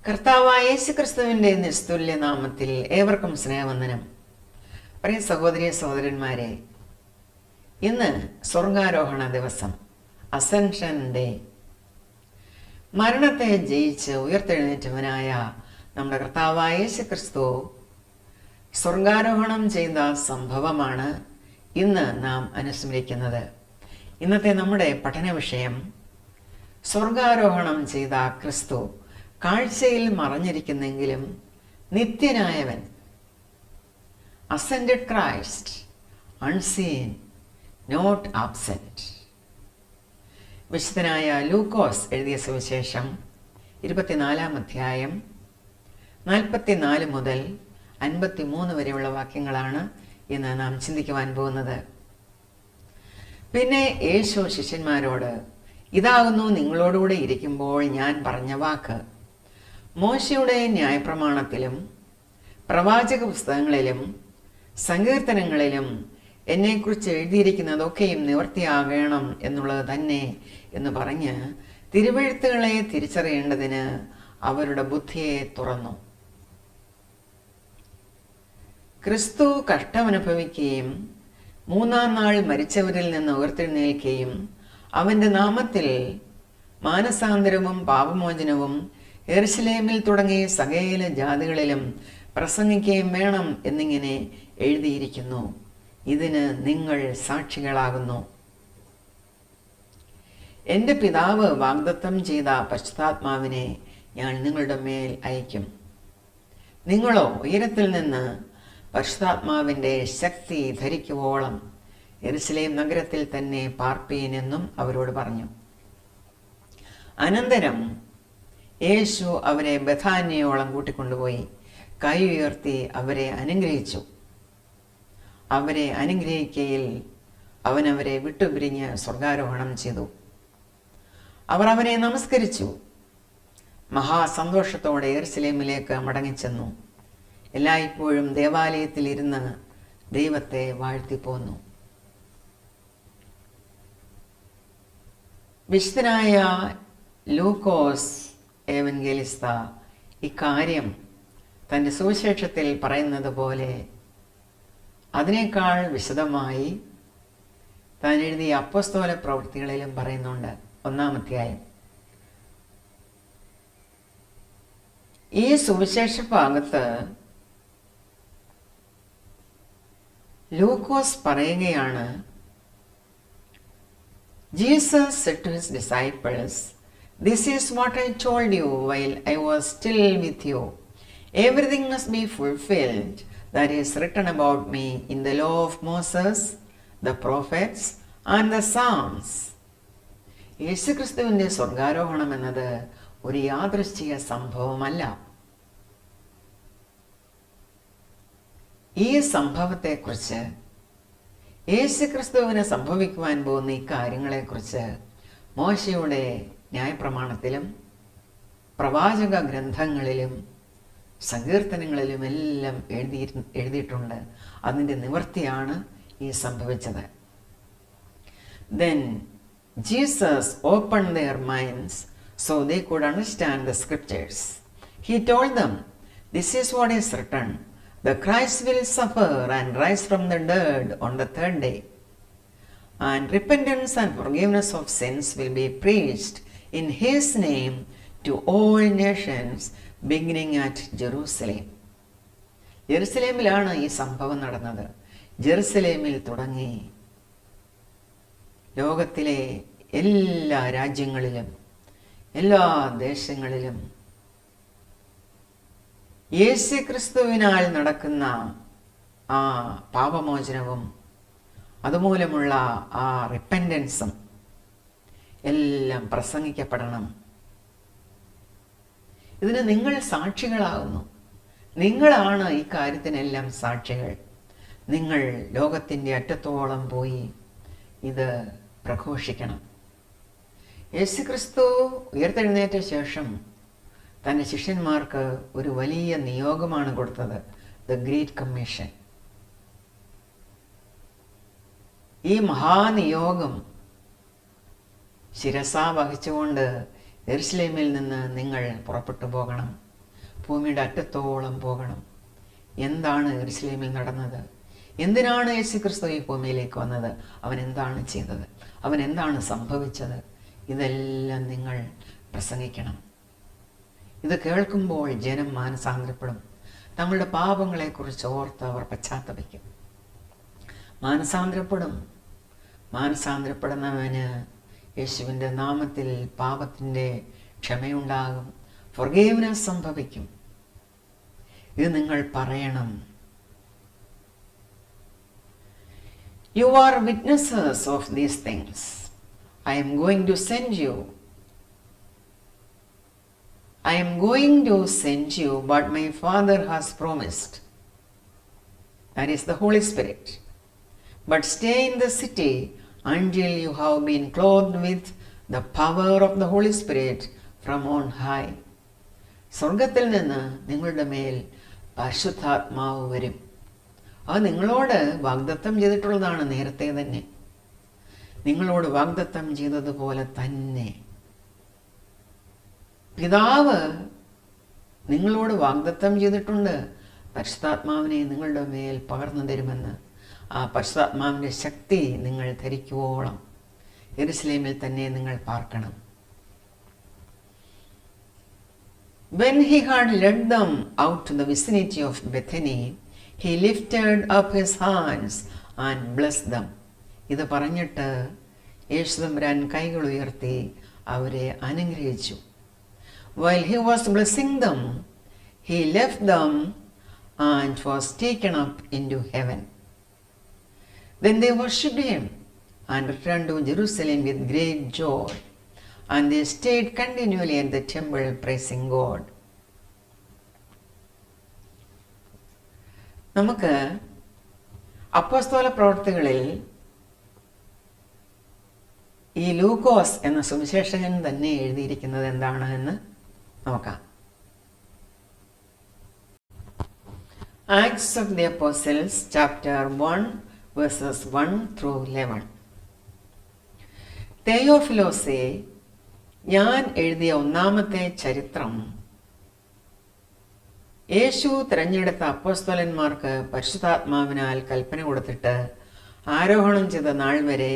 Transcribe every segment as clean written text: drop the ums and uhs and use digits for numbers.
കർത്താവായ യേശുക്രിസ്തുവിൻ്റെ നിസ്തുല്യ നാമത്തിൽ ഏവർക്കും സ്നേഹവന്ദനം. പ്രിയ സഹോദരി സഹോദരന്മാരെ, ഇന്ന് സ്വർഗാരോഹണ ദിവസം, അസെൻഷൻ ഡേ. മരണത്തെ ജയിച്ച് ഉയർത്തെഴുന്നേറ്റവനായ നമ്മുടെ കർത്താവായ യേശുക്രിസ്തു സ്വർഗാരോഹണം ചെയ്ത സംഭവമാണ് ഇന്ന് നാം അനുസ്മരിക്കുന്നത്. ഇന്നത്തെ നമ്മുടെ പഠന വിഷയം സ്വർഗാരോഹണം ചെയ്ത ക്രിസ്തു കാഴ്ചയിൽ മറഞ്ഞിരിക്കുന്നെങ്കിലും നിത്യനായവൻ, ascended Christ, unseen, not absent. വിശുദ്ധനായ ലൂക്കോസ് എഴുതിയ സുവിശേഷം 24-ാം അധ്യായം 44 മുതൽ 53 വരെയുള്ള വാക്യങ്ങളാണ് ഇന്ന് നാം ചിന്തിക്കുവാൻ പോകുന്നത്. പിന്നെ യേശു ശിഷ്യന്മാരോട്, ഇതാകുന്നു നിങ്ങളോടുകൂടെ ഇരിക്കുമ്പോൾ ഞാൻ പറഞ്ഞ വാക്ക്. മോശയുടെ ന്യായപ്രമാണത്തിലും പ്രവാചക പുസ്തകങ്ങളിലും സങ്കീർത്തനങ്ങളിലും എന്നെക്കുറിച്ച് എഴുതിയിരിക്കുന്നതൊക്കെയും നിവൃത്തിയാകണം എന്നുള്ളത് തന്നെ എന്ന് പറഞ്ഞ് തിരുവെഴുത്തുകളെ തിരിച്ചറിയേണ്ടതിന് അവരുടെ ബുദ്ധിയെ തുറന്നു. ക്രിസ്തു കഷ്ടമനുഭവിക്കുകയും 3-ാം നാൾ മരിച്ചവരിൽ നിന്ന് ഉയർത്തെഴുന്നേൽക്കുകയും അവൻ്റെ നാമത്തിൽ മാനസാന്തരവും പാപമോചനവും യെരുശലേമിൽ തുടങ്ങി സകല ജാതികളിലും പ്രസംഗിക്കുകയും വേണം എന്നിങ്ങനെ എഴുതിയിരിക്കുന്നു. ഇതിന് നിങ്ങൾ സാക്ഷികളാകുന്നു. എൻ്റെ പിതാവ് വാഗ്ദത്തം ചെയ്ത പരിശുദ്ധാത്മാവിനെ ഞാൻ നിങ്ങളുടെ മേൽ അയക്കും. നിങ്ങളോ ഉയരത്തിൽ നിന്ന് പരിശുദ്ധാത്മാവിൻ്റെ ശക്തി ധരിക്കുവോളം യെരുശലേം നഗരത്തിൽ തന്നെ പാർപ്പീൻ എന്നും അവരോട് പറഞ്ഞു. അനന്തരം യേശു അവരെ ബഥാന്യയോളം കൂട്ടിക്കൊണ്ടുപോയി കൈ ഉയർത്തി അവരെ അനുഗ്രഹിച്ചു. അവരെ അനുഗ്രഹിക്കയിൽ അവൻ അവരെ വിട്ടുപിരിഞ്ഞ് സ്വർഗാരോഹണം ചെയ്തു. അവർ അവനെ നമസ്കരിച്ചു. മഹാസന്തോഷത്തോടെ യെരുശലേമിലേക്ക് മടങ്ങിച്ചെന്നു. എല്ലായ്പ്പോഴും ദേവാലയത്തിൽ ഇരുന്ന് ദൈവത്തെ വാഴ്ത്തിപ്പോന്നു. വിശുദ്ധനായ ലൂക്കോസ് ഏവൻഗേലിസ്ത ഇക്കാര്യം തൻ്റെ സുവിശേഷത്തിൽ പറയുന്നത് പോലെ അതിനേക്കാൾ വിശദമായി താൻ എഴുതിയ അപ്പോസ്തല പ്രവൃത്തികളിലും പറയുന്നുണ്ട്. 1-ാം അധ്യായം. ഈ സുവിശേഷ ഭാഗത്ത് ലൂക്കോസ് പറയുകയാണ്, Jesus said to his disciples, "This is what I told you while I was still with you. Everything must be fulfilled that is written about me in the law of Moses, the prophets and the Psalms." യേശുക്രിസ്തുവിൻ്റെ സ്വർഗാരോഹണം എന്നത് ഒരു യാദൃശ്ചിക സംഭവമല്ല. ഈ സംഭവത്തെക്കുറിച്ച്, യേശുക്രിസ്തുവിന് സംഭവിക്കുവാൻ പോകുന്ന ഈ കാര്യങ്ങളെക്കുറിച്ച് മോശയുടെ ന്യായപ്രമാണത്തിലും പ്രവാചക ഗ്രന്ഥങ്ങളിലും സങ്കീർത്തനങ്ങളിലും എല്ലാം എഴുതിയിട്ടുണ്ട്. അതിൻ്റെ നിവൃത്തിയാണ് ഈ സംഭവിച്ചത്. Then Jesus opened their minds so they could understand the scriptures. He told them, "This is what is written. The Christ will suffer and rise from the dead on the third day. And repentance and forgiveness of sins will be preached in His name to all nations, beginning at Jerusalem." ജെറുസലേമിലാണ് ഈ സംഭവം നടന്നത്. ജെറുസലേമിൽ തുടങ്ങി ലോകത്തിലെ എല്ലാ രാജ്യങ്ങളിലും എല്ലാ ദേശങ്ങളിലും യേശുക്രിസ്തുവിനാൽ നടക്കുന്ന ആ പാപമോചനവും അതുമൂലമുള്ള ആ റിപ്പൻറ്റൻസും എല്ലാം പ്രസംഗിക്കപ്പെടണം. ഇതിന് നിങ്ങൾ സാക്ഷികളാകുന്നു. നിങ്ങളാണ് ഈ കാര്യത്തിനെല്ലാം സാക്ഷികൾ. നിങ്ങൾ ലോകത്തിൻ്റെ അറ്റത്തോളം പോയി ഇത് പ്രഘോഷിക്കണം. യേശുക്രിസ്തു ഉയർത്തെഴുന്നേറ്റ ശേഷം തൻ്റെ ശിഷ്യന്മാർക്ക് ഒരു വലിയ നിയോഗമാണ് കൊടുത്തത്, ദ ഗ്രേറ്റ് കമ്മീഷൻ. ഈ മഹാനിയോഗം ശിരസാ വഹിച്ചുകൊണ്ട് യെരുശലേമിൽ നിന്ന് നിങ്ങൾ പുറപ്പെട്ടു പോകണം. ഭൂമിയുടെ അറ്റത്തോളം പോകണം. എന്താണ് യെരുശലേമിൽ നടന്നത്? എന്തിനാണ് യേശുക്രിസ്തു ഈ ഭൂമിയിലേക്ക് വന്നത്? അവൻ എന്താണ് ചെയ്തത്? അവൻ എന്താണ് സംഭവിച്ചത്? ഇതെല്ലാം നിങ്ങൾ പ്രസംഗിക്കണം. ഇത് കേൾക്കുമ്പോൾ ജനം മാനസാന്തരപ്പെടും. തങ്ങളുടെ പാപങ്ങളെക്കുറിച്ച് ഓർത്ത് അവർ പശ്ചാത്തപിക്കും, മാനസാന്തരപ്പെടും. മാനസാന്തരപ്പെടുന്നവന് യേശുവിൻ്റെ നാമത്തിൽ പാപത്തിൻ്റെ ക്ഷമയുണ്ടാകും, ഫൊർഗീവ്നെസ് സംഭവിക്കും. ഇത് നിങ്ങൾ പറയണം. You are witnesses of these things. I am going to send you. I am going to send you what my Father has promised. That is the Holy Spirit. But stay in the city until you have been clothed with the power of the Holy Spirit from on high. സ്വർഗത്തിൽ നിന്ന് നിങ്ങളുടെ മേൽ പരിശുദ്ധാത്മാവ് വരും. അത് നിങ്ങളോട് വാഗ്ദത്തം ചെയ്തിട്ടുള്ളതാണ്. നേരത്തെ തന്നെ നിങ്ങളോട് വാഗ്ദത്തം ചെയ്തതുപോലെ തന്നെ പിതാവ് നിങ്ങളോട് വാഗ്ദത്തം ചെയ്തിട്ടുണ്ട്. പരിശുദ്ധാത്മാവിനെ നിങ്ങളുടെ മേൽ പകർന്നു തരുമെന്ന്. ആ പരിശുദ്ധാത്മാവിൻ്റെ ശക്തി നിങ്ങൾ ധരിക്കുവോളം യെരുശലേമിൽ തന്നെ നിങ്ങൾ പാർക്കണം. When he had led them out to the vicinity of Bethany, he lifted up his hands and blessed them. ഇത് പറഞ്ഞിട്ട് യേശു തമ്പുരാൻ കൈകൾ ഉയർത്തി അവരെ അനുഗ്രഹിച്ചു. While he was blessing them, he left them and was taken up into heaven. Then they worshipped him and returned to Jerusalem with great joy, and they stayed continually at the temple praising God. നമുക്ക് അപ്പോസ്തല പ്രവർത്തികളിൽ ഈ ലൂക്കോസ് എന്ന സുവിശേഷകൻ തന്നെ എഴുതിയിരിക്കുന്നത് എന്താണ് എന്ന് നോക്കാം. Acts of the Apostles, chapter 1, verses 1 through 11. തെയോഫിലോസേ, ഞാൻ എഴുതിയ ഒന്നാമത്തെ ചരിത്രം യേശു തിരഞ്ഞെടുത്ത അപ്പോസ്തലന്മാർക്ക് പരിശുദ്ധാത്മാവിനാൽ കൽപ്പന കൊടുത്തിട്ട് ആരോഹണം ചെയ്ത നാൾ വരെ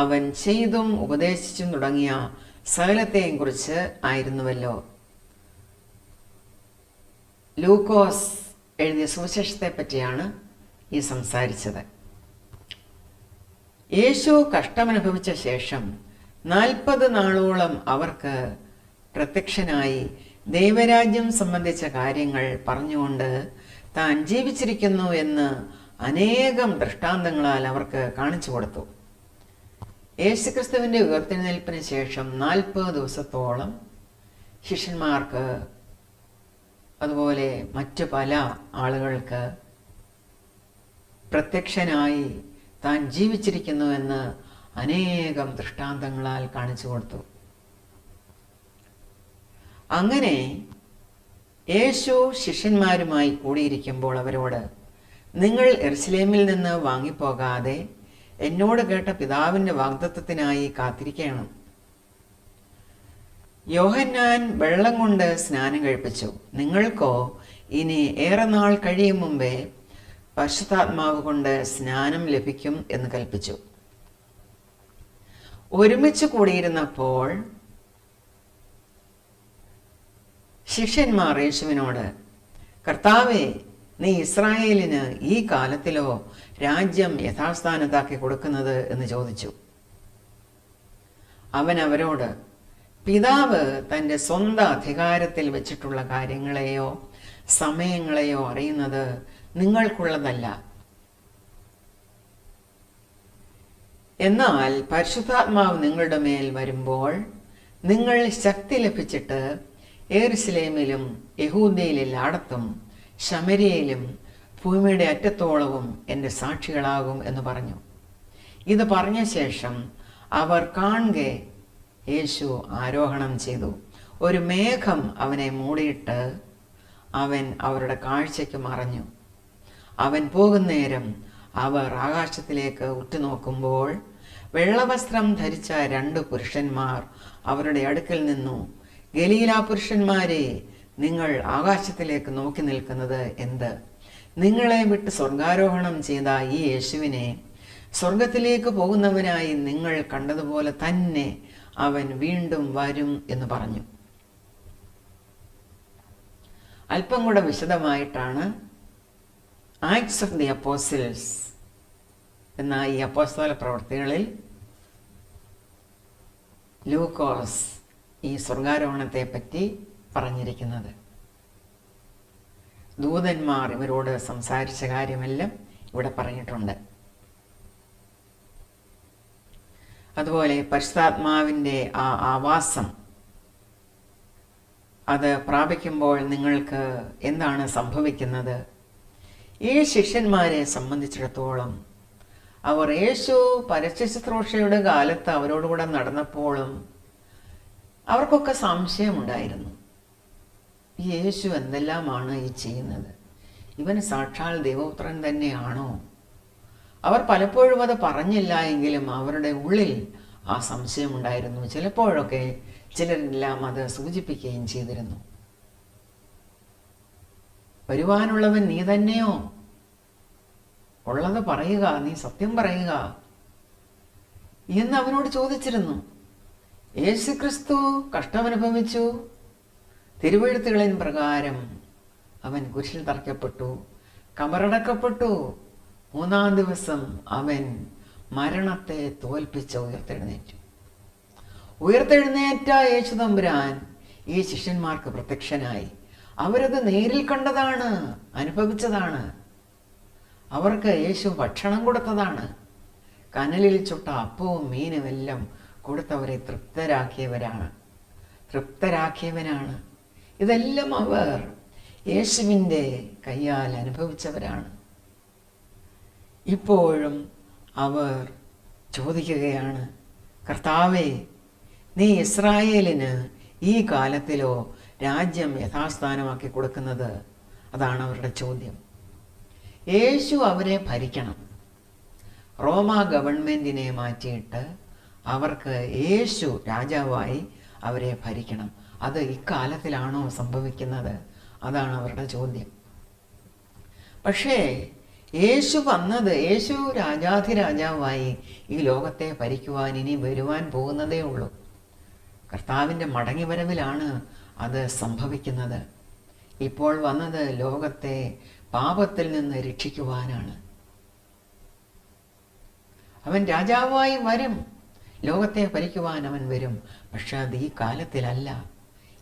അവൻ ചെയ്തും ഉപദേശിച്ചും തുടങ്ങിയ സകലത്തെയും കുറിച്ച് ആയിരുന്നുവല്ലോ. ലൂക്കോസ് എഴുതിയ സുവിശേഷത്തെ പറ്റിയാണ് ഈ സംസാരിച്ചത്. യേശു കഷ്ടമനുഭവിച്ച ശേഷം 40 നാളോളം അവർക്ക് പ്രത്യക്ഷനായി ദൈവരാജ്യം സംബന്ധിച്ച കാര്യങ്ങൾ പറഞ്ഞുകൊണ്ട് താൻ ജീവിച്ചിരിക്കുന്നു എന്ന് അനേകം ദൃഷ്ടാന്തങ്ങളാൽ അവർക്ക് കാണിച്ചു കൊടുത്തു. യേശുക്രിസ്തുവിൻ്റെ ഉയർത്തെഴുന്നേൽപ്പിന് ശേഷം 40 ദിവസത്തോളം ശിഷ്യന്മാർക്ക് അതുപോലെ മറ്റു പല ആളുകൾക്ക് പ്രത്യക്ഷനായി താൻ ജീവിച്ചിരിക്കുന്നു എന്ന് അനേകം ദൃഷ്ടാന്തങ്ങളാൽ കാണിച്ചു കൊടുത്തു. അങ്ങനെ യേശു ശിഷ്യന്മാരുമായി കൂടിയിരിക്കുമ്പോൾ അവരോട്, നിങ്ങൾ യെരുശലേമിൽ നിന്ന് വാങ്ങിപ്പോകാതെ എന്നോട് കേട്ട പിതാവിൻ്റെ വാഗ്ദത്തത്തിനായി കാത്തിരിക്കണം. യോഹന്നാൻ വെള്ളം കൊണ്ട് സ്നാനം കഴിപ്പിച്ചു, നിങ്ങൾക്കോ ഇനി ഏറെ നാൾ കഴിയും മുമ്പേ പരിശുദ്ധാത്മാവ് കൊണ്ട് സ്നാനം ലഭിക്കും എന്ന് കൽപ്പിച്ചു. ഒരുമിച്ച് കൂടിയിരുന്നപ്പോൾ ശിഷ്യന്മാർ യേശുവിനോട്, കർത്താവേ, നീ ഇസ്രായേലിന് ഈ കാലത്തിലോ രാജ്യം യഥാസ്ഥാനത്താക്കി കൊടുക്കുന്നത് എന്ന് ചോദിച്ചു. അവൻ അവരോട്, പിതാവ് തൻ്റെ സ്വന്തം അധികാരത്തിൽ വെച്ചിട്ടുള്ള കാര്യങ്ങളെയോ സമയങ്ങളെയോ അറിയുന്നത് നിങ്ങൾക്കുള്ളതല്ല. എന്നാൽ പരിശുദ്ധാത്മാവ് നിങ്ങളുടെ മേൽ വരുമ്പോൾ നിങ്ങൾ ശക്തി ലഭിച്ചിട്ട് യെരുശലേമിലും യഹൂദയിലെല്ലായിടത്തും ശമര്യയിലും ഭൂമിയുടെ അറ്റത്തോളവും എൻ്റെ സാക്ഷികളാകും എന്ന് പറഞ്ഞു. ഇത് പറഞ്ഞ ശേഷം അവർ കാണെ യേശു ആരോഹണം ചെയ്തു. ഒരു മേഘം അവനെ മൂടിയിട്ട് അവൻ അവരുടെ കാഴ്ചയ്ക്ക് മറഞ്ഞു. അവൻ പോകുന്നേരം അവർ ആകാശത്തിലേക്ക് ഉറ്റുനോക്കുമ്പോൾ വെള്ളവസ്ത്രം ധരിച്ച 2 പുരുഷന്മാർ അവരുടെ അടുക്കൽ നിന്നു, ഗലീല പുരുഷന്മാരെ, നിങ്ങൾ ആകാശത്തിലേക്ക് നോക്കി നിൽക്കുന്നത് എന്ത്? നിങ്ങളെ വിട്ട് സ്വർഗാരോഹണം ചെയ്ത ഈ യേശുവിനെ സ്വർഗത്തിലേക്ക് പോകുന്നവനായി നിങ്ങൾ കണ്ടതുപോലെ തന്നെ അവൻ വീണ്ടും വരും എന്ന് പറഞ്ഞു. അല്പം കൂടെ വിശദമായിട്ടാണ് ആക്ട്സ് ഓഫ് ദി അപ്പോസിൽസ് എന്ന ഈ അപ്പോസ്തല പ്രവർത്തികളിൽ ലൂക്കോസ് ഈ സ്വർഗാരോഹണത്തെ പറ്റി പറഞ്ഞിരിക്കുന്നത്. ദൂതന്മാർ ഇവരോട് സംസാരിച്ച കാര്യമെല്ലാം ഇവിടെ പറഞ്ഞിട്ടുണ്ട്. അതുപോലെ പരിശുദ്ധാത്മാവിൻ്റെ ആ ആവാസം അത് പ്രാപിക്കുമ്പോൾ നിങ്ങൾക്ക് എന്താണ് സംഭവിക്കുന്നത്? ഈ ശിഷ്യന്മാരെ സംബന്ധിച്ചിടത്തോളം അവർ യേശു പരസ്യശുശ്രൂഷയുടെ കാലത്ത് അവരോടുകൂടെ നടന്നപ്പോഴും അവർക്കൊക്കെ സംശയമുണ്ടായിരുന്നു. ഈ യേശു എന്തെല്ലാമാണ് ഈ ചെയ്യുന്നത്? ഇവൻ സാക്ഷാൽ ദൈവപുത്രൻ തന്നെയാണോ? അവർ പലപ്പോഴും അത് പറഞ്ഞില്ല എങ്കിലും അവരുടെ ഉള്ളിൽ ആ സംശയമുണ്ടായിരുന്നു. ചിലപ്പോഴൊക്കെ ചിലരെല്ലാം അത് സൂചിപ്പിക്കുകയും ചെയ്തിരുന്നു. വരുവാനുള്ളവൻ നീ തന്നെയോ? ഉള്ളത് പറയുക, നീ സത്യം പറയുക എന്ന് അവനോട് ചോദിച്ചിരുന്നു. യേശുക്രിസ്തു കഷ്ടമനുഭവിച്ചു. തിരുവെഴുത്തുകളിൻ പ്രകാരം അവൻ കുരിശിൽ തറയ്ക്കപ്പെട്ടു, കബറടക്കപ്പെട്ടു. 3-ാം ദിവസം അവൻ മരണത്തെ തോൽപ്പിച്ച് ഉയർത്തെഴുന്നേറ്റു. ഉയർത്തെഴുന്നേറ്റ യേശു തമ്പുരാൻ ഈ ശിഷ്യന്മാർക്ക് പ്രത്യക്ഷനായി. അവരത് നേരിൽ കണ്ടതാണ്, അനുഭവിച്ചതാണ്. അവർക്ക് യേശു ഭക്ഷണം കൊടുത്തതാണ്. കനലിൽ ചുട്ട അപ്പവും മീനും എല്ലാം കൊടുത്തവരെ തൃപ്തരാക്കിയവനാണ്. ഇതെല്ലാം അവർ യേശുവിൻ്റെ കയ്യാൽ അനുഭവിച്ചവരാണ്. ഇപ്പോഴും അവർ ചോദിക്കുകയാണ്, കർത്താവേ, നീ ഇസ്രായേലിന് ഈ കാലത്തിലോ രാജ്യം യഥാസ്ഥാനമാക്കി കൊടുക്കുന്നത്? അതാണ് അവരുടെ ചോദ്യം. യേശു അവരെ ഭരിക്കണം. റോമ ഗവൺമെൻറ്റിനെ മാറ്റിയിട്ട് അവർക്ക് യേശു രാജാവായി അവരെ ഭരിക്കണം. അത് ഇക്കാലത്തിലാണോ സംഭവിക്കുന്നത്? അതാണ് അവരുടെ ചോദ്യം. പക്ഷേ യേശു വന്നത്, യേശു രാജാധിരാജാവായി ഈ ലോകത്തെ ഭരിക്കുവാൻ ഇനി വരുവാൻ പോകുന്നതേ ഉള്ളൂ. കർത്താവിൻ്റെ മടങ്ങിവരവിലാണ് അത് സംഭവിക്കുന്നത്. ഇപ്പോൾ വന്നത് ലോകത്തെ പാപത്തിൽ നിന്ന് രക്ഷിക്കുവാനാണ്. അവൻ രാജാവായി വരും, ലോകത്തെ ഭരിക്കുവാൻ അവൻ വരും. പക്ഷെ അത് ഈ കാലത്തിലല്ല.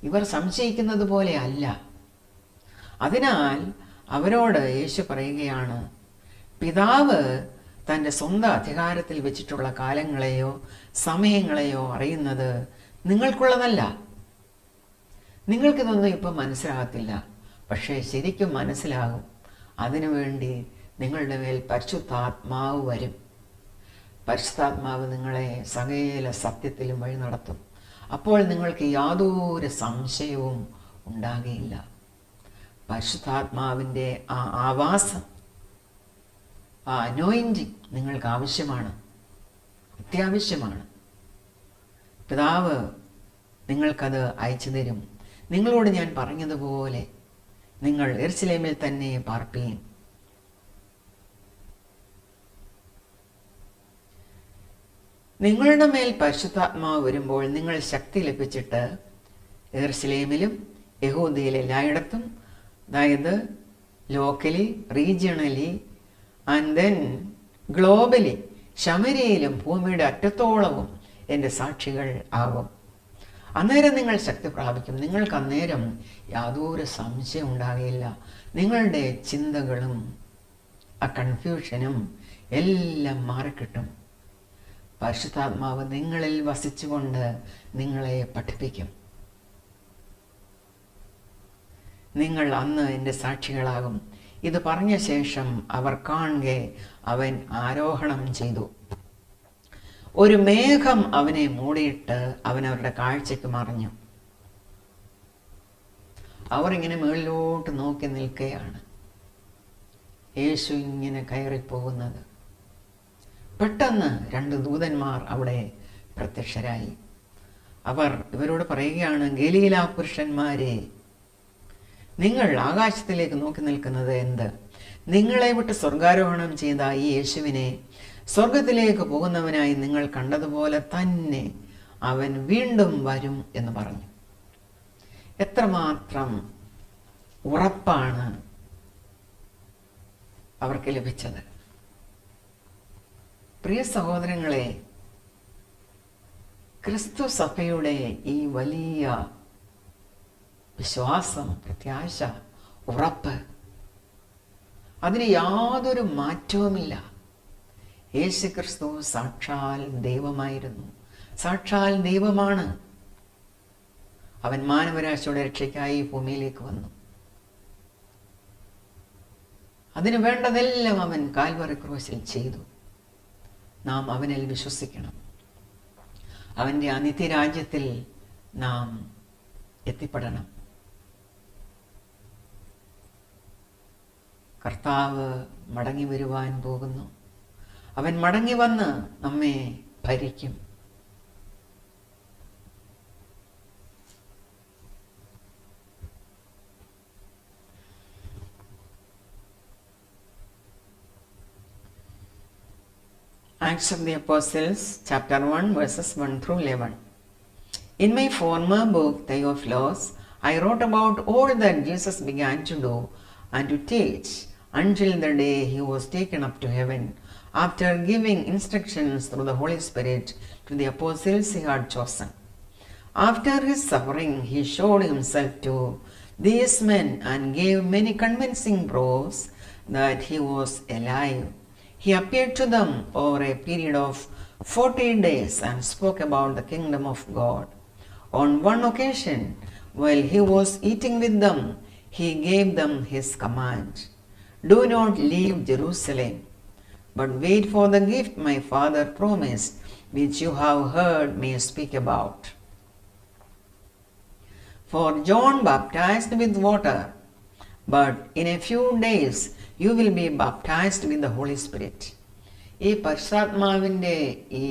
ഇവർ സംശയിക്കുന്നത് പോലെ അല്ല. അതിനാൽ അവരോട് യേശു പറയുകയാണ്, പിതാവ് തൻ്റെ സ്വന്തം അധികാരത്തിൽ വെച്ചിട്ടുള്ള കാലങ്ങളെയോ സമയങ്ങളെയോ അറിയുന്നത് നിങ്ങൾക്കുള്ളതല്ല. നിങ്ങൾക്കിതൊന്നും ഇപ്പം മനസ്സിലാകത്തില്ല, പക്ഷേ ശരിക്കും മനസ്സിലാകും. അതിനുവേണ്ടി നിങ്ങളുടെ മേൽ പരിശുദ്ധാത്മാവ് വരും. പരിശുദ്ധാത്മാവ് നിങ്ങളെ സകല സത്യത്തിലും വഴി നടത്തും. അപ്പോൾ നിങ്ങൾക്ക് യാതൊരു സംശയവും ഉണ്ടാകുകയില്ല. പരിശുദ്ധാത്മാവിൻ്റെ ആ ആവാസം, ആ അനോയിൻറ്റിങ് നിങ്ങൾക്ക് ആവശ്യമാണ്, അത്യാവശ്യമാണ്. പിതാവ് നിങ്ങൾക്കത് അയച്ചു തരും. നിങ്ങളോട് ഞാൻ പറഞ്ഞതുപോലെ നിങ്ങൾ യെരുശലേമിൽ തന്നെ പാർപ്പീൻ. നിങ്ങളുടെ മേൽ പരിശുദ്ധാത്മാവ് വരുമ്പോൾ നിങ്ങൾ ശക്തി ലഭിച്ചിട്ട് യെരുശലേമിലും യഹൂദയിലെ എല്ലായിടത്തും, അതായത് locally, regionally and then globally, ശമരിയിലും ഭൂമിയുടെ അറ്റത്തോളവും എൻ്റെ സാക്ഷികൾ ആകും. അന്നേരം നിങ്ങൾ ശക്തി പ്രാപിക്കും. നിങ്ങൾക്ക് അന്നേരം യാതൊരു സംശയം ഉണ്ടാകില്ല. നിങ്ങളുടെ ചിന്തകളും ആ കൺഫ്യൂഷനും എല്ലാം മാറിക്കിട്ടും. പരിശുദ്ധാത്മാവ് നിങ്ങളിൽ വസിച്ചുകൊണ്ട് നിങ്ങളെ പഠിപ്പിക്കും. നിങ്ങൾ അന്ന് എൻ്റെ സാക്ഷികളാകും. ഇത് പറഞ്ഞ ശേഷം അവർ കാണുകെ അവൻ ആരോഹണം ചെയ്തു. ഒരു മേഘം അവനെ മൂടിയിട്ട് അവൻ അവരുടെ കാഴ്ചയ്ക്ക് മറഞ്ഞു. അവർ ഇങ്ങനെ മുകളിലോട്ട് നോക്കി നിൽക്കുകയാണ്. യേശു ഇങ്ങനെ കയറിപ്പോകുന്നത്. പെട്ടെന്ന് 2 ദൂതന്മാർ അവിടെ പ്രത്യക്ഷരായി. അവർ ഇവരോട് പറയുകയാണ്, ഗലീല പുരുഷന്മാരെ, നിങ്ങൾ ആകാശത്തിലേക്ക് നോക്കി നിൽക്കുന്നത് എന്ത്? നിങ്ങളെ വിട്ട് സ്വർഗാരോഹണം ചെയ്ത ഈ യേശുവിനെ സ്വർഗത്തിലേക്ക് പോകുന്നവനായി നിങ്ങൾ കണ്ടതുപോലെ തന്നെ അവൻ വീണ്ടും വരും എന്ന് പറഞ്ഞു. എത്രമാത്രം ഉറപ്പാണ് അവർക്ക് ലഭിച്ചത്! പ്രിയ സഹോദരങ്ങളെ, ക്രിസ്തു സഭയുടെ ഈ വലിയ വിശ്വാസം, പ്രത്യാശ, ഉറപ്പ്, അതിന് യാതൊരു മാറ്റവുമില്ല. യേശു ക്രിസ്തു സാക്ഷാൽ ദൈവമായിരുന്നു, സാക്ഷാൽ ദൈവമാണ്. അവൻ മാനവരാശിയുടെ രക്ഷയ്ക്കായി ഭൂമിയിലേക്ക് വന്നു. അതിനു വേണ്ടതെല്ലാം അവൻ കാൽവറി ക്രൂശിൽ ചെയ്തു. നാം അവനിൽ വിശ്വസിക്കണം. അവൻ്റെ ആ നിത്യരാജ്യത്തിൽ നാം എത്തിപ്പെടണം. കർത്താവ് മടങ്ങി വരുവാൻ പോകുന്നു. അവൻ മടങ്ങി വന്ന് നമ്മെ ഭരിക്കും. Acts of the Apostles, chapter 1, verses 1 through 11. In my former book, Theophilus, I wrote about all that Jesus began to do and to teach until the day he was taken up to heaven, after giving instructions through the Holy Spirit to the apostles he had chosen. After his suffering, he showed himself to these men and gave many convincing proofs that he was alive. He appeared to them over a period of 40 days and spoke about the kingdom of God. On one occasion, while he was eating with them, he gave them his command: "Do not leave Jerusalem, but wait for the gift my Father promised, which you have heard me speak about. For John baptized with water, but in a few days you will be baptized with the Holy Spirit." ഈ പരിശുദ്ധാത്മാവിൻ്റെ ഈ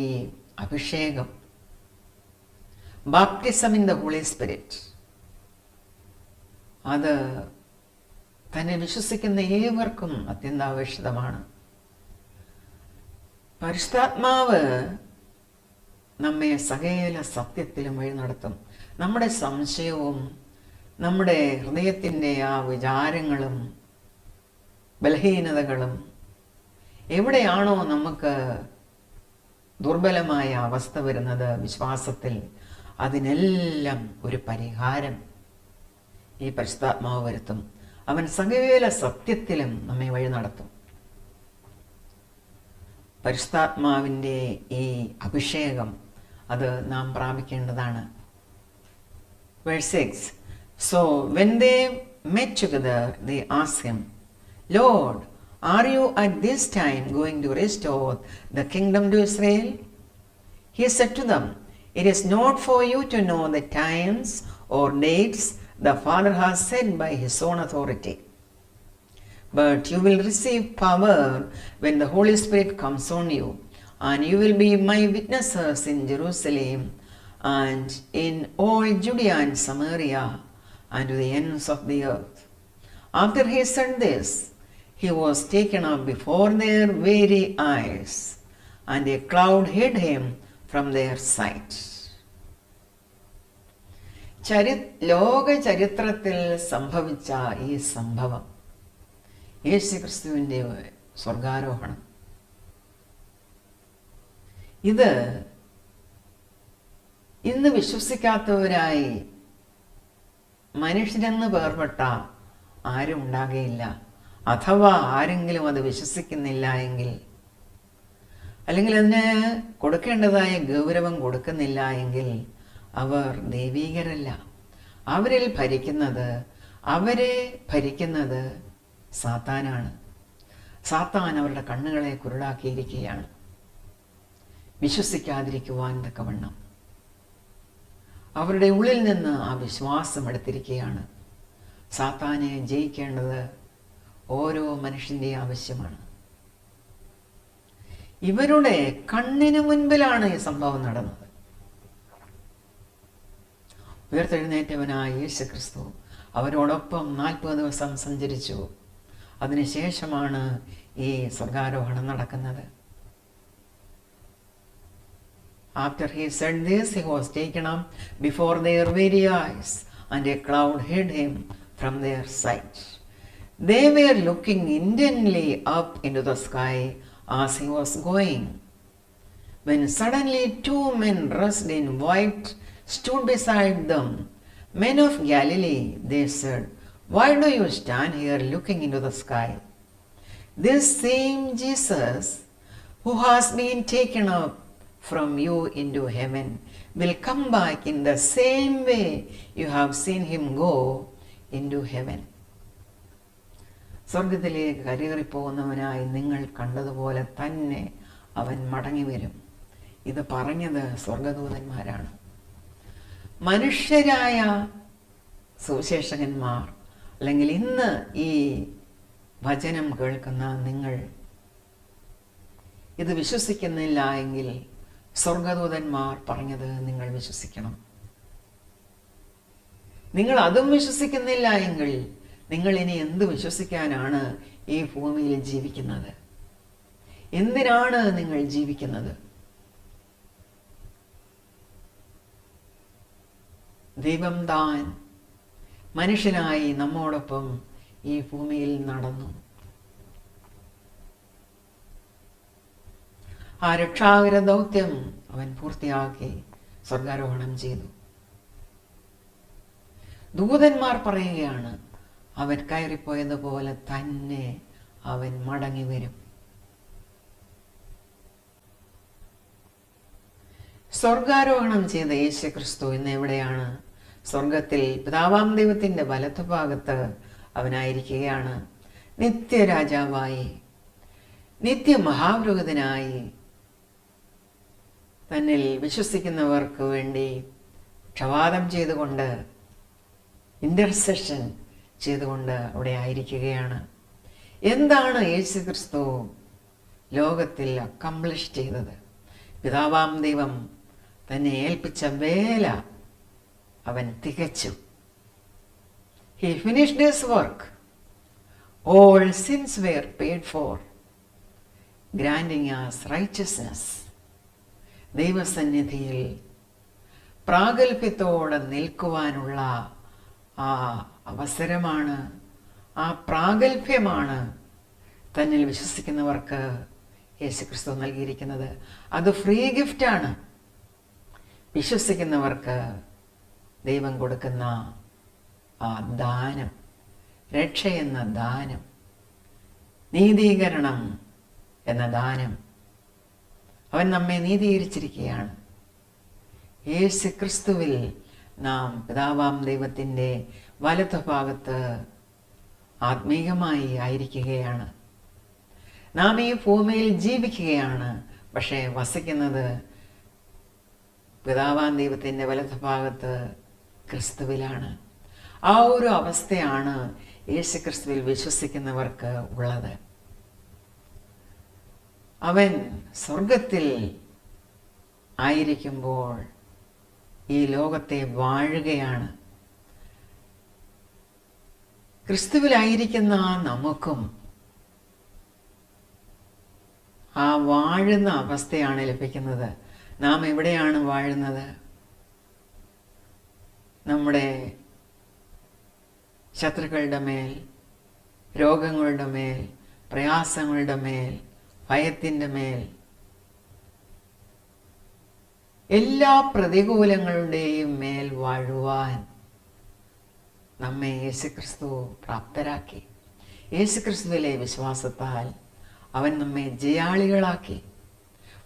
അഭിഷേകം, baptism in the Holy Spirit, അത് തന്നെ വിശ്വസിക്കുന്ന ഏവർക്കും അത്യന്താപേക്ഷിതമാണ്. പരിശുദ്ധാത്മാവ് നമ്മെ സകല സത്യത്തിലും വഴി നടത്തും. നമ്മുടെ സംശയവും നമ്മുടെ ഹൃദയത്തിൻ്റെ ആ വിചാരങ്ങളും ബലഹീനതകളും, എവിടെയാണോ നമുക്ക് ദുർബലമായ അവസ്ഥ വരുന്നത് വിശ്വാസത്തിൽ, അതിനെല്ലാം ഒരു പരിഹാരം ഈ പരിശുദ്ധാത്മാവ് വരുത്തും. അവൻ സകല സത്യത്തിലും നമ്മെ വഴി നടത്തും. പരിശുദ്ധാത്മാവിൻ്റെ ഈ അഭിഷേകം അത് നാം പ്രാപിക്കേണ്ടതാണ്. Verse 6. So when they met together, they asked him, "Lord, are you at this time going to restore the kingdom to Israel?" He said to them, "It is not for you to know the times or dates the Father has set by his own authority. But you will receive power when the Holy Spirit comes on you, and you will be my witnesses in Jerusalem and in all Judea and Samaria and to the ends of the earth." After he said this, he was taken up before their very eyes, and a cloud hid him from their sight. ലോക ചരിത്രത്തിൽ സംഭവിച്ച ഈ സംഭവം, യേശുക്രിസ്തുവിൻ്റെ സ്വർഗാരോഹണം, ഇത് ഇന്ന് വിശ്വസിക്കാത്തവരായി മനുഷ്യരെന്ന് പേർപ്പെട്ട ആരും ഉണ്ടാകുകയില്ല. അഥവാ ആരെങ്കിലും അത് വിശ്വസിക്കുന്നില്ല എങ്കിൽ, അല്ലെങ്കിൽ അതിന് കൊടുക്കേണ്ടതായ ഗൗരവം കൊടുക്കുന്നില്ല എങ്കിൽ അവർ ദൈവീകരല്ല. അവരെ ഭരിക്കുന്നത് സാത്താനാണ്. സാത്താൻ അവരുടെ കണ്ണുകളെ കുരുടാക്കിയിരിക്കുകയാണ്, വിശ്വസിക്കാതിരിക്കുവാൻ തക്കവണ്ണം അവരുടെ ഉള്ളിൽ നിന്ന് ആ വിശ്വാസം എടുത്തിരിക്കുകയാണ്. സാത്താനെ ജയിക്കേണ്ടത് ഓരോ മനുഷ്യൻ്റെ ആവശ്യമാണ്. ഇവരുടെ കണ്ണിന് മുൻപിലാണ് ഈ സംഭവം നടന്നത്. ഉയർത്തെഴുന്നേറ്റവനായ യേശുക്രിസ്തു അവരോടൊപ്പം 40 ദിവസം സഞ്ചരിച്ചു. അതിനുശേഷമാണ് ഈ സ്വർഗാരോഹണം നടക്കുന്നത്. After he said this, he was taken up before their very eyes, and a cloud hid him from their sight. They were looking intently up into the sky as he was going, when suddenly 2 men dressed in white stood beside them. Men of Galilee, they said, why do you stand here looking into the sky? This same Jesus who has been taken up from you into heaven will come back in the same way you have seen him go into heaven. സ്വർഗത്തിലേക്ക് കരേറിപ്പോകുന്നവനായി നിങ്ങൾ കണ്ടതുപോലെ തന്നെ അവൻ മടങ്ങി വരും. ഇത് പറഞ്ഞത് സ്വർഗദൂതന്മാരാണ്. മനുഷ്യരായ സുവിശേഷകന്മാർ, അല്ലെങ്കിൽ ഇന്ന് ഈ വചനം കേൾക്കുന്ന നിങ്ങൾ ഇത് വിശ്വസിക്കുന്നില്ല എങ്കിൽ സ്വർഗദൂതന്മാർ പറഞ്ഞത് നിങ്ങൾ വിശ്വസിക്കണം. നിങ്ങൾ അതും വിശ്വസിക്കുന്നില്ല എങ്കിൽ നിങ്ങൾ ഇനി എന്ത് വിശ്വസിക്കാനാണ് ഈ ഭൂമിയിൽ ജീവിക്കുന്നത്? എന്തിനാണ് നിങ്ങൾ ജീവിക്കുന്നത്? ദൈവം താൻ മനുഷ്യനായി നമ്മോടൊപ്പം ഈ ഭൂമിയിൽ നടന്നു. ആ രക്ഷാകര ദൗത്യം അവൻ പൂർത്തിയാക്കി സ്വർഗാരോഹണം ചെയ്തു. ദൂതന്മാർ പറയുകയാണ്, അവൻ കയറിപ്പോയതുപോലെ തന്നെ അവൻ മടങ്ങി വരും. സ്വർഗാരോഹണം ചെയ്ത യേശു ക്രിസ്തു ഇന്ന് എവിടെയാണ്? സ്വർഗത്തിൽ പിതാവാം ദൈവത്തിൻ്റെ വലത്തുഭാഗത്ത് അവനായിരിക്കുകയാണ്. നിത്യരാജാവായി, നിത്യമഹാപുരോഹിതനായി, തന്നിൽ വിശ്വസിക്കുന്നവർക്ക് വേണ്ടി ക്ഷവാദം ചെയ്തുകൊണ്ട്, ഇന്റർസെഷൻ ചെയ്തുകൊണ്ട് അവിടെ ആയിരിക്കുകയാണ്. എന്താണ് യേശു ക്രിസ്തു ലോകത്തിൽ അക്കംപ്ലിഷ് ചെയ്തത്? പിതാവാം ദൈവം തന്നെ ഏൽപ്പിച്ച വേല അവൻ തികച്ചു. He finished his work. All sins were paid for, granting us righteousness. ദൈവസന്നിധിയിൽ പ്രാഗൽഭ്യത്തോടെ നിൽക്കുവാനുള്ള ആ അവസരമാണ്, ആ പ്രാഗൽഭ്യമാണ് തന്നിൽ വിശ്വസിക്കുന്നവർക്ക് യേശുക്രിസ്തു നൽകിയിരിക്കുന്നത്. അത് ഫ്രീ ഗിഫ്റ്റാണ്. വിശ്വസിക്കുന്നവർക്ക് ദൈവം കൊടുക്കുന്ന ആ ദാനം, രക്ഷയെന്ന ദാനം, നീതീകരണം എന്ന ദാനം, അവൻ നമ്മെ നീതീകരിച്ചിരിക്കുകയാണ്. യേശു ക്രിസ്തുവിൽ നാം പിതാവാം ദൈവത്തിൻ്റെ വലതുഭാഗത്ത് ആത്മീകമായി ആയിരിക്കുകയാണ്. നാം ഈ ഭൂമിയിൽ ജീവിക്കുകയാണ്, പക്ഷേ വസിക്കുന്നത് പിതാവാം ദൈവത്തിൻ്റെ വലതുഭാഗത്ത് ക്രിസ്തുവിലാണ്. ആ ഒരു അവസ്ഥയാണ് യേശു ക്രിസ്തുവിൽ വിശ്വസിക്കുന്നവർക്ക് ഉള്ളത്. അവൻ സ്വർഗത്തിൽ ആയിരിക്കുമ്പോൾ ഈ ലോകത്തെ വാഴുകയാണ്. ക്രിസ്തുവിലായിരിക്കുന്ന നമുക്കും ആ വാഴുന്ന അവസ്ഥയാണ് ലഭിക്കുന്നത്. നാം എവിടെയാണ് വാഴുന്നത്? നമ്മുടെ ശത്രുക്കളുടെ മേൽ, രോഗങ്ങളുടെ മേൽ, പ്രയാസങ്ങളുടെ മേൽ, ഭയത്തിൻ്റെ മേൽ, എല്ലാ പ്രതികൂലങ്ങളുടെയും മേൽ വാഴുവാൻ നമ്മെ യേശുക്രിസ്തു പ്രാപ്തരാക്കി. യേശുക്രിസ്തുവിലെ വിശ്വാസത്താൽ അവൻ നമ്മെ ജയാളികളാക്കി.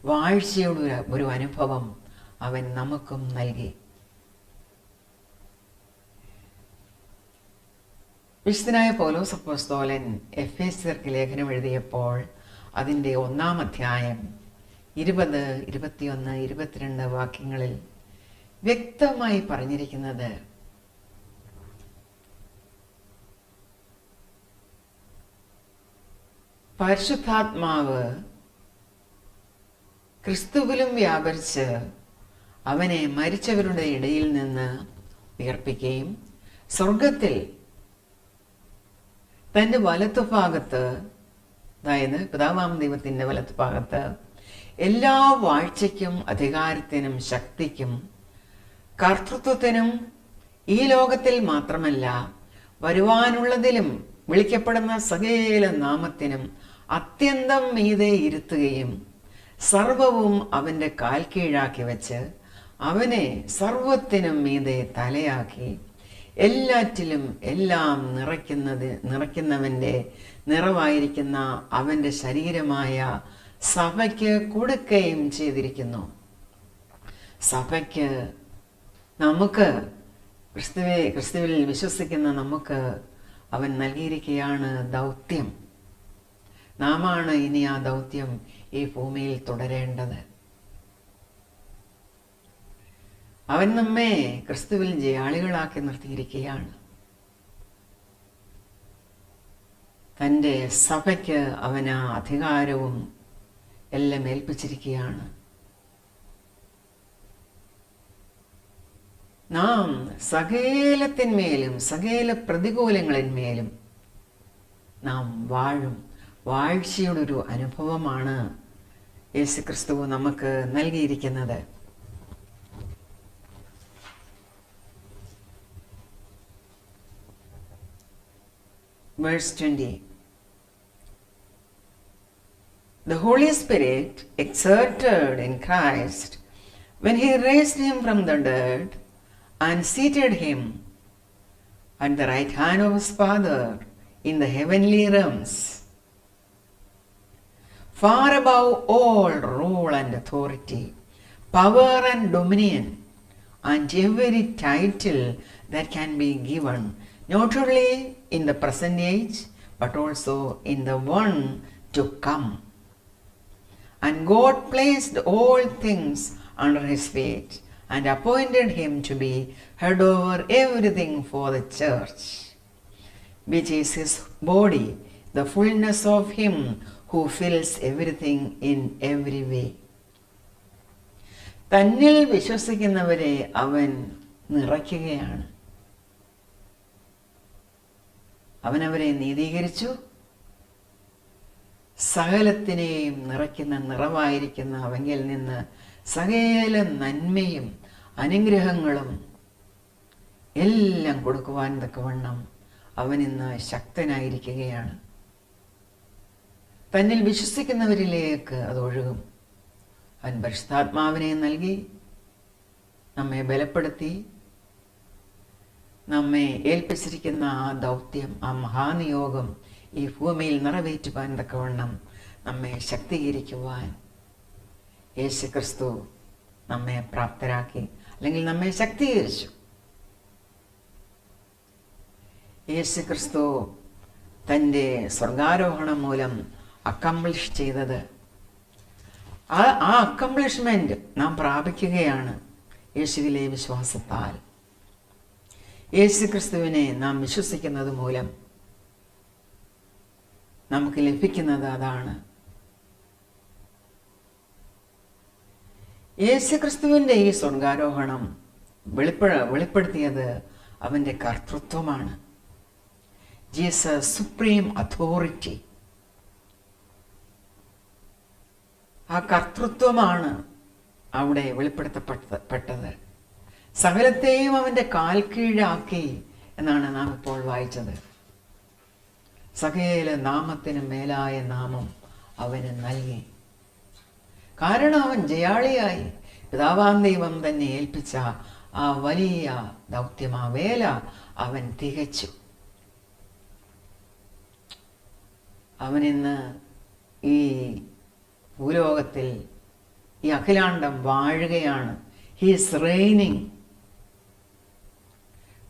വാഴ്ചയുടെ ഒരു അനുഭവം അവൻ നമുക്കും നൽകി. വിശുദ്ധനായ പൗലോസ് അപ്പോസ്തലൻ എഫേസ്യർക്ക് ലേഖനം എഴുതിയപ്പോൾ അതിൻ്റെ 1-ാം അധ്യായം 20, 21, 22 വാക്യങ്ങളിൽ വ്യക്തമായി പറഞ്ഞിരിക്കുന്നത്, പരിശുദ്ധാത്മാവ് ക്രിസ്തുവിലും വ്യാപരിച്ച് അവനെ മരിച്ചവരുടെ ഇടയിൽ നിന്ന് ഉയർപ്പിക്കുകയും സ്വർഗത്തിൽ തൻ്റെ വലത്തുഭാഗത്ത്, അതായത് പിതാവാം ദൈവത്തിൻ്റെ വലത്തുഭാഗത്ത് എല്ലാ വാഴ്ചയ്ക്കും അധികാരത്തിനും ശക്തിക്കും കർത്തൃത്വത്തിനും ഈ ലോകത്തിൽ മാത്രമല്ല വരുവാനുള്ളതിലും വിളിക്കപ്പെടുന്ന സകല നാമത്തിനും അത്യന്തം മീതെ ഇരുത്തുകയും സർവവും അവൻ്റെ കാൽ കീഴാക്കി വെച്ച് അവനെ സർവത്തിനും മീതെ തലയാക്കി എല്ലാറ്റിലും എല്ലാം നിറയ്ക്കുന്നവൻ്റെ നിറവായിരിക്കുന്ന അവൻ്റെ ശരീരമായ സഭയ്ക്ക് കൊടുക്കുകയും ചെയ്തിരിക്കുന്നു. സഭയ്ക്ക്, നമുക്ക് ക്രിസ്തുവിൽ വിശ്വസിക്കുന്ന നമുക്ക് അവൻ നൽകിയിരിക്കുകയാണ് ദൗത്യം. നാമാണ് ഇനി ആ ദൗത്യം ഈ ഭൂമിയിൽ തുടരേണ്ടത്. അവൻ നമ്മെ ക്രിസ്തുവിൽ ജയാളികളാക്കി നിർത്തിയിരിക്കുകയാണ്. തൻ്റെ സഭയ്ക്ക് അവൻ ആ അധികാരവും എല്ലാം ഏൽപ്പിച്ചിരിക്കുകയാണ്. നാം സകലത്തിന്മേലും സകല പ്രതികൂലങ്ങളിന്മേലും നാം വാഴും. വാഴ്ചയുടെ ഒരു അനുഭവമാണ് യേശുക്രിസ്തു നമുക്ക് നൽകിയിരിക്കുന്നത്. Verse 20. The Holy Spirit exerted in Christ when he raised him from the dead and seated him at the right hand of his Father in the heavenly realms, far above all rule and authority, power and dominion, and every title that can be given, not only in the present age, but also in the one to come. And God placed all things under his feet, and appointed him to be head over everything for the church, which is his body, the fullness of him who fills everything in every way. തന്നിൽ വിശ്വസിക്കുന്നവരെ അവൻ നിറയ്ക്കുകയാണ്. അവനവരെ നീതീകരിച്ചു. സകലത്തിനെയും നിറയ്ക്കുന്ന നിറവായിരിക്കുന്ന അവങ്കിൽ നിന്ന് സകല നന്മയും അനുഗ്രഹങ്ങളും എല്ലാം കൊടുക്കുവാൻ തക്കവണ്ണം അവൻ ഇന്ന് ശക്തനായിരിക്കുകയാണ്. തന്നിൽ വിശ്വസിക്കുന്നവരിലേക്ക് അത് ഒഴുകും. അവൻ പരിശുദ്ധാത്മാവിനെ നൽകി നമ്മെ ബലപ്പെടുത്തി നമ്മെ ഏൽപ്പിച്ചിരിക്കുന്ന ആ ദൗത്യം, ആ മഹാനിയോഗം ഈ ഭൂമിയിൽ നിറവേറ്റുവാൻ തക്കവണ്ണം നമ്മെ ശക്തീകരിക്കുവാൻ യേശുക്രിസ്തു നമ്മെ പ്രാപ്തരാക്കി, അല്ലെങ്കിൽ നമ്മെ ശക്തീകരിച്ചു. യേശുക്രിസ്തു തൻ്റെ സ്വർഗാരോഹണം മൂലം അക്കംപ്ലിഷ് ചെയ്തത്, ആ അക്കംപ്ലിഷ്മെന്റ് നാം പ്രാപിക്കുകയാണ് യേശുവിലെ വിശ്വാസത്താൽ. യേശുക്രിസ്തുവിനെ നാം വിശ്വസിക്കുന്നത് മൂലം നമുക്ക് ലഭിക്കുന്നത് അതാണ്. യേശുക്രിസ്തുവിൻ്റെ ഈ സ്വർഗാരോഹണം വെളിപ്പെടുത്തിയത് അവൻ്റെ കർത്തൃത്വമാണ്. Jesus supreme authority. ആ കർത്തൃത്വമാണ് അവിടെ വെളിപ്പെടുത്തപ്പെട്ടത്. സകലത്തെയും അവൻ്റെ കാൽ കീഴാക്കി എന്നാണ് നാം ഇപ്പോൾ വായിച്ചത്. സകല നാമത്തിനും മേലായ നാമം അവന് നൽകി. കാരണം അവൻ ജയാളിയായി പിതാവാം ദൈവം തന്നെ ഏൽപ്പിച്ച ആ വലിയ ദൗത്യം, ആ വേല അവൻ തികച്ചു. അവനിന്ന് ഈ ഭൂലോകത്തിൽ, ഈ അഖിലാണ്ടം വാഴുകയാണ്. He is reigning.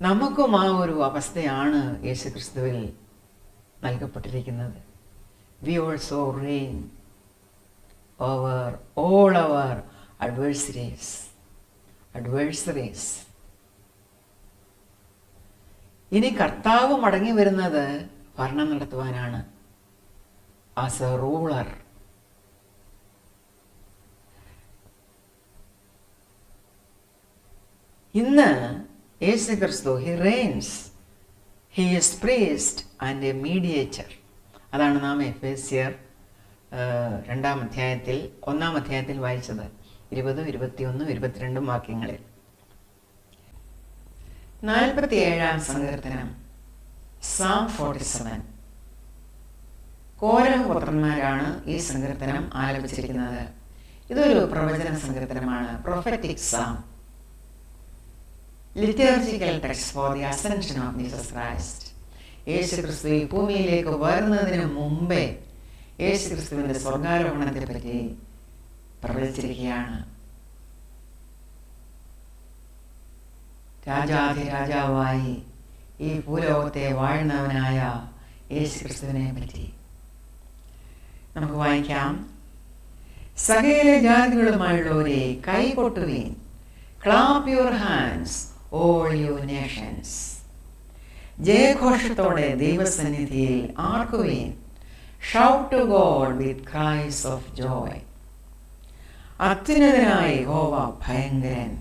നമുക്കും ആ ഒരു അവസ്ഥയാണ് യേശുക്രിസ്തുവിൽ നൽകപ്പെട്ടിരിക്കുന്നത്. We also reign over all our adversaries. ഇനി കർത്താവ് മടങ്ങി വരുന്നത് ഭരണം നടത്തുവാനാണ്, ആസ് എ റൂളർ. ഇന്ന് യേശുക്രിസ്തു he reigns. He is priest and a mediator. അതാണ് നാം എഫേസ്യർ 2-ാം അധ്യായത്തിൽ 1-ാം അധ്യായത്തിൽ വായിച്ചത് 20, 21, 22 വാക്യങ്ങളിൽ. 47-ാം സങ്കീർത്തനം Psalm 47. കോരഹ് പുത്രന്മാരാണ് ഈ സങ്കീർത്തനം ആലപിച്ചിരിക്കുന്നത്. ഇതൊരു പ്രവചന സങ്കീർത്തനമാണ്, prophetic psalm. Liturgical text for the ascension of Jesus Christ. യേശു ക്രിസ്തു ഈ ഭൂമിയിലേക്ക് വരുന്നതിന് മുമ്പേ യേശു ക്രിസ്തുവിൻ്റെ സ്വർഗാരോഹണത്തെ പറ്റി പ്രവചിച്ചിരിക്കുകയാണ്. രാജാധിരാജാവായി ഈ ഭൂലോകത്തെ വാഴുന്നവനായ യേശു ക്രിസ്തുവിനെ പറ്റി നമുക്ക് വായിക്കാം. സകല ജാതികളുമായുള്ളവരെ കൈകൊട്ടുവീൻ, clap your hands all you nations. ജയഘോഷത്തോടെ ദൈവസന്നിധിയിൽ ആർക്കുവീൻ, shout to God with cries of joy. അത്യുന്നതനായ യഹോവ ഭയങ്കരൻ,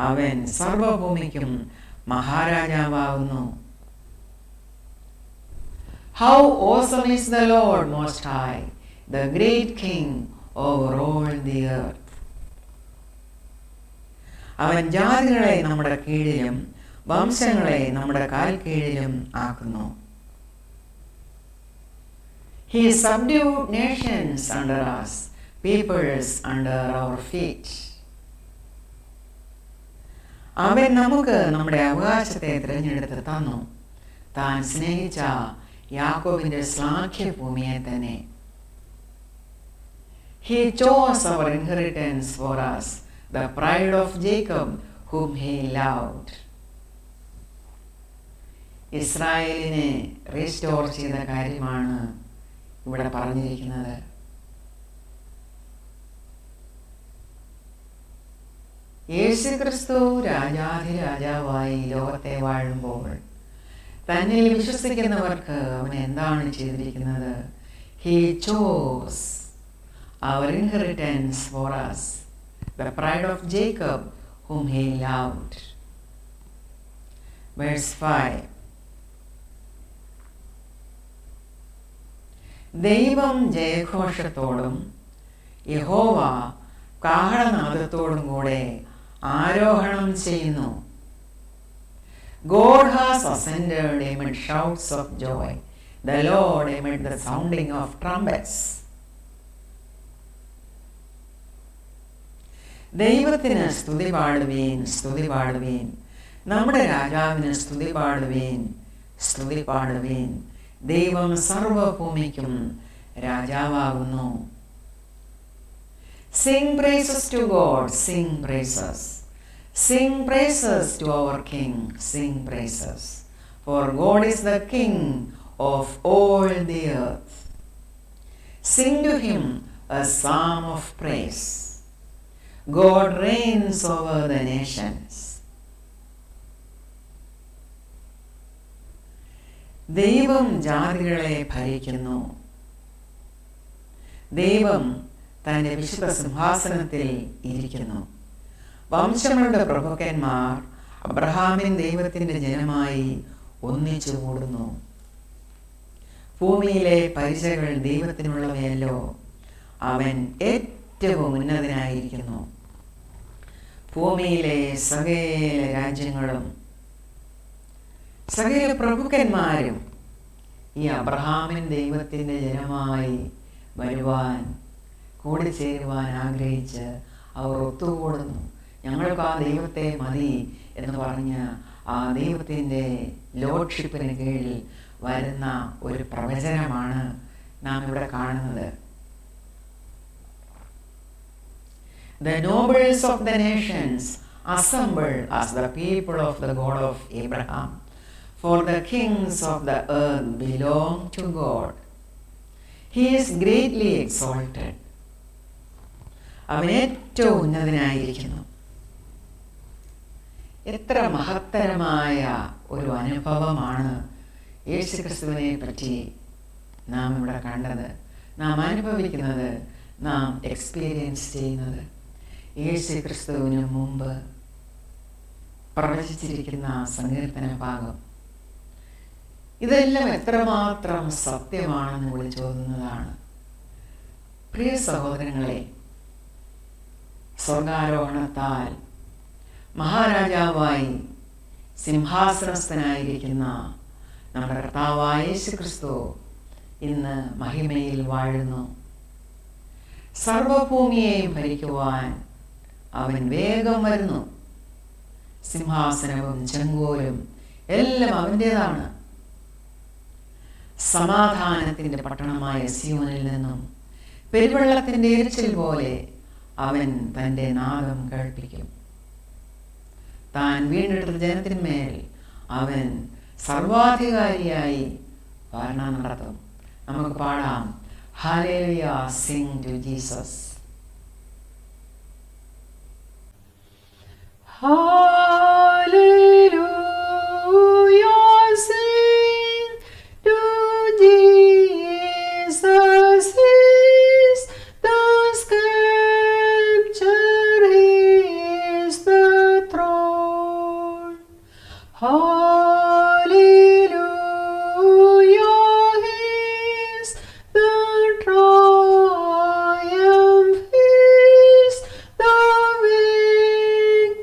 അവൻ സർവഭൂമിക്കും മഹാരാജാവാകുന്നു. How awesome is the Lord Most High, the great King over all the earth. അവൻ ജാതികളെ നമ്മുടെ കീഴിലും വംശങ്ങളെ നമ്മുടെ കാൽ കീഴിലും ആക്കുന്നു. He subdued nations under us, peoples under our feet. അവൻ നമുക്ക് നമ്മുടെ അവകാശത്തെ തിരഞ്ഞെടുത്ത് തന്നു, താൻ സ്നേഹിച്ച യാക്കോബിന്റെ ശ്ലാഘ്യഭൂമിയെ തന്നെ. He chose our inheritance for us, the pride of Jacob, whom he loved. ഇസ്രായേലിനെ റീസ്റ്റോർ ചെയ്ത കാര്യമാണ് ഇവിടെ പറഞ്ഞിരിക്കുന്നത്. യേശു ക്രിസ്തു രാജാധിരാജാവായി ലോകത്തെ വാഴുമ്പോൾ തന്നിൽ വിശ്വസിക്കുന്നവർക്ക് അവൻ എന്താണ് ചെയ്തിരിക്കുന്നത്? He chose our inheritance for us, the pride of Jacob, whom he loved. Verse 5. ദൈവം ജയഘോഷത്തോടും യഹോവ കാഹളനാദത്തോടും കൂടെ ആരോഹണം ചെയ്യുന്നു. God has ascended amid shouts of joy, the Lord amid the sounding of trumpets. ദൈവത്തിന് സ്തുതി പാടുവീൻ, സ്തുതി പാടുവീൻ. നമ്മുടെ രാജാവിന് സ്തുതി പാടുവീൻ, സ്തുതി പാടുവീൻ. ദൈവം സർവഭൂമിക്കും രാജാവാകുന്നു. Sing praises to God, sing praises. Sing praises to our King, sing praises. For God is the King of all the earth. Sing to him a psalm of praise. God reigns over the nations. ദൈവം ജാതികളെ ഭരിക്കുന്നു. ദൈവം തൻ്റെ വിശുദ്ധ സിംഹാസനത്തിൽ ഇരിക്കുന്നു. വംശങ്ങളുടെ പ്രഭുക്കന്മാർ അബ്രഹാമിൻ ദൈവത്തിൻ്റെ ജനമായി ഒന്നിച്ചു കൂടുന്നു. ഭൂമിയിലെ പരിചകൾ ദൈവത്തിനുള്ളവയല്ലോ, അവൻ ഏറ്റവും ഉന്നതനായിരിക്കുന്നു. ഭൂമിയിലെ സകല രാജ്യങ്ങളും സകല പ്രഭുക്കന്മാരും ഈ അബ്രഹാമിൻ ദൈവത്തിൻ്റെ ജനമായി വരുവാൻ, കൂടിച്ചേരുവാൻ ആഗ്രഹിച്ച് അവർ ഒത്തുകൂടുന്നു. ഞങ്ങൾക്ക് ആ ദൈവത്തെ മതി എന്ന് പറഞ്ഞ് ആ ദൈവത്തിൻ്റെ ലോഡ്ഷിപ്പിന് കീഴിൽ വരുന്ന ഒരു പ്രവചനമാണ് നാം ഇവിടെ കാണുന്നത്. The nobles of the nations assemble as the people of the God of Abraham, for the kings of the earth belong to God. He is greatly exalted. അവൻ ഏറ്റവും ഉന്നതനായിരിക്കുന്നു. എത്ര മഹത്തരമായ ഒരു അനുഭവമാണ് യേശുക്രിസ്തുവിനെ പറ്റി നാം ഇവിടെ കണ്ടത്, നാം അനുഭവിക്കുന്നത്, നാം എക്സ്പീരിയൻസ് ചെയ്യുന്നത്. യേശുക്രിസ്തുവിന് മുമ്പ് പ്രവചിച്ചിരിക്കുന്ന സങ്കീർത്തന ഭാഗം ഇതെല്ലാം എത്രമാത്രം സത്യമാണെന്ന് വിളിച്ചോതുന്നതാണ്. പ്രിയ സഹോദരങ്ങളെ, സ്വർഗാരോഹണത്താൽ മഹാരാജാവായി സിംഹാസനസ്ഥനായിരിക്കുന്ന നമ്മുടെ കർത്താവായ യേശുക്രിസ്തു ഇന്ന് മഹിമയിൽ വാഴുന്നു. സർവഭൂമിയെയും ഭരിക്കുവാൻ അവൻ വേഗം വരുന്നു. സിംഹാസനവും ചെങ്കോലും എല്ലാം അവൻ്റേതാണ്. സമാധാനത്തിൻ്റെ പട്ടണമായ സിയോനിൽ നിന്നും പെരുവെള്ളത്തിൻ്റെ ഇരച്ചിൽ പോലെ അവൻ തൻ്റെ നാദം കേൾപ്പിക്കും. താൻ വീണ്ടെടുത്ത ജനത്തിന്മേൽ അവൻ സർവാധികാരിയായി ഭരണം നടത്തും. നമുക്ക് പാടാം, hallelujah, sing to Jesus. Hallelujah, sing to Jesus. Is the scripture, is the throne. Hallelujah, is the triumph, is the victory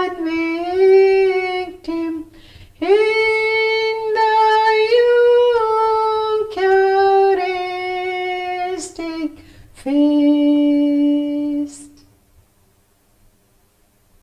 ഞാൻ